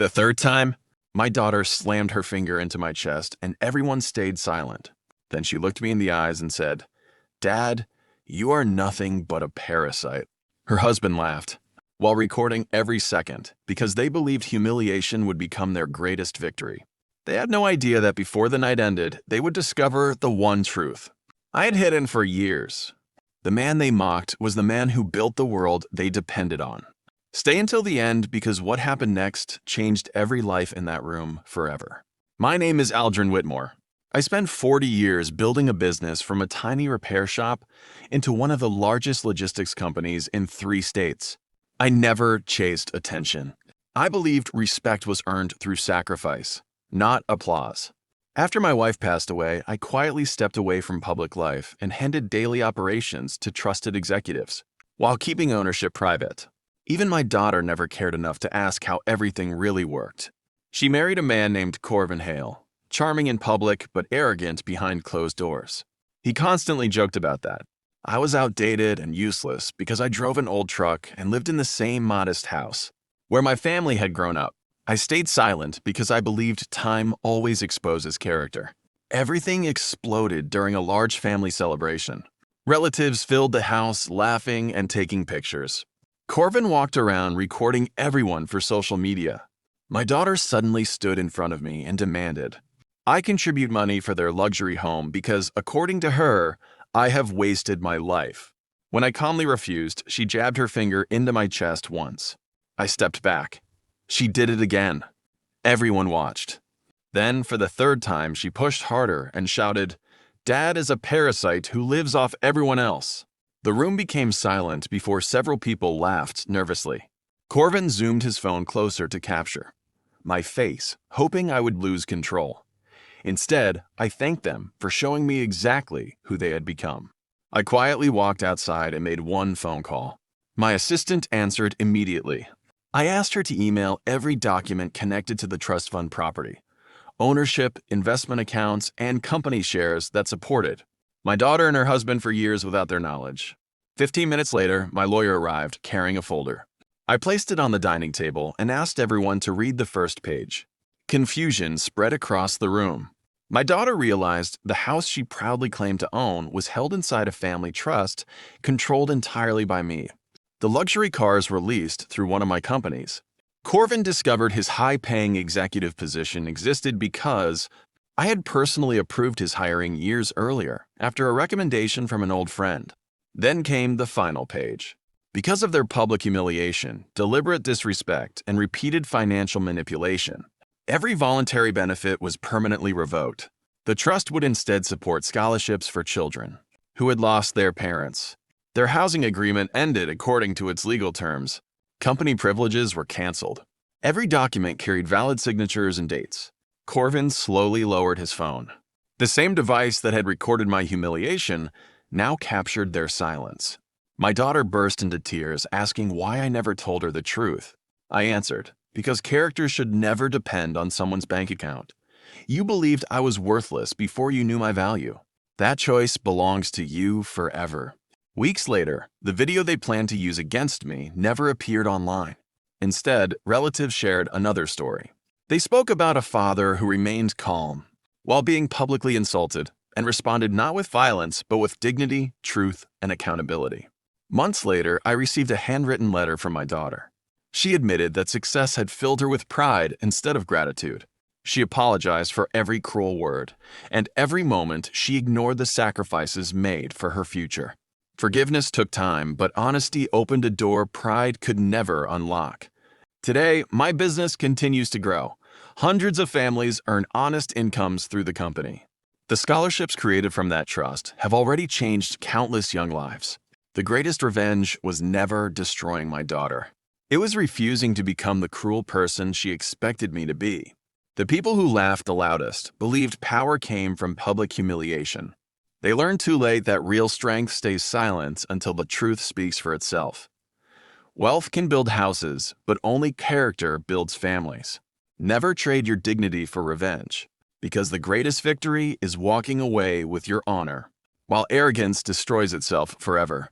The third time, my daughter slammed her finger into my chest and everyone stayed silent. Then she looked me in the eyes and said, "Dad, you are nothing but a parasite." Her husband laughed, while recording every second, because they believed humiliation would become their greatest victory. They had no idea that before the night ended, they would discover the one truth I had hidden for years. The man they mocked was the man who built the world they depended on. Stay until the end because what happened next changed every life in that room forever. My name is Aldrin Whitmore. I spent 40 years building a business from a tiny repair shop into one of the largest logistics companies in 3 states. I never chased attention. I believed respect was earned through sacrifice, not applause. After my wife passed away, I quietly stepped away from public life and handed daily operations to trusted executives, while keeping ownership private. Even my daughter never cared enough to ask how everything really worked. She married a man named Corvin Hale, charming in public but arrogant behind closed doors. He constantly joked about that. I was outdated and useless because I drove an old truck and lived in the same modest house, where my family had grown up. I stayed silent because I believed time always exposes character. Everything exploded during a large family celebration. Relatives filled the house, laughing and taking pictures. Corvin walked around recording everyone for social media. My daughter suddenly stood in front of me and demanded, I contribute money for their luxury home because, according to her, I have wasted my life. When I calmly refused, she jabbed her finger into my chest once. I stepped back. She did it again. Everyone watched. Then, for the third time, she pushed harder and shouted, "Dad is a parasite who lives off everyone else." The room became silent before several people laughed nervously. Corvin zoomed his phone closer to capture my face, hoping I would lose control. Instead, I thanked them for showing me exactly who they had become. I quietly walked outside and made one phone call. My assistant answered immediately. I asked her to email every document connected to the trust fund property, ownership, investment accounts, and company shares that supported my daughter and her husband for years without their knowledge. 15 minutes later, my lawyer arrived carrying a folder. I placed it on the dining table and asked everyone to read the first page. Confusion spread across the room. My daughter realized the house she proudly claimed to own was held inside a family trust controlled entirely by me. The luxury cars were leased through one of my companies. Corvin discovered his high-paying executive position existed because I had personally approved his hiring years earlier after a recommendation from an old friend. Then came the final page. Because of their public humiliation, deliberate disrespect, and repeated financial manipulation, every voluntary benefit was permanently revoked. The trust would instead support scholarships for children who had lost their parents. Their housing agreement ended according to its legal terms. Company privileges were canceled. Every document carried valid signatures and dates. Corvin slowly lowered his phone. The same device that had recorded my humiliation now captured their silence. My daughter burst into tears, asking why I never told her the truth. I answered, because character should never depend on someone's bank account. You believed I was worthless before you knew my value. That choice belongs to you forever. Weeks later, the video they planned to use against me never appeared online. Instead, relatives shared another story. They spoke about a father who remained calm while being publicly insulted and responded not with violence, but with dignity, truth, and accountability. Months later, I received a handwritten letter from my daughter. She admitted that success had filled her with pride instead of gratitude. She apologized for every cruel word, and every moment she ignored the sacrifices made for her future. Forgiveness took time, but honesty opened a door pride could never unlock. Today, my business continues to grow. Hundreds of families earn honest incomes through the company. The scholarships created from that trust have already changed countless young lives. The greatest revenge was never destroying my daughter. It was refusing to become the cruel person she expected me to be. The people who laughed the loudest believed power came from public humiliation. They learned too late that real strength stays silent until the truth speaks for itself. Wealth can build houses, but only character builds families. Never trade your dignity for revenge, because the greatest victory is walking away with your honor, while arrogance destroys itself forever.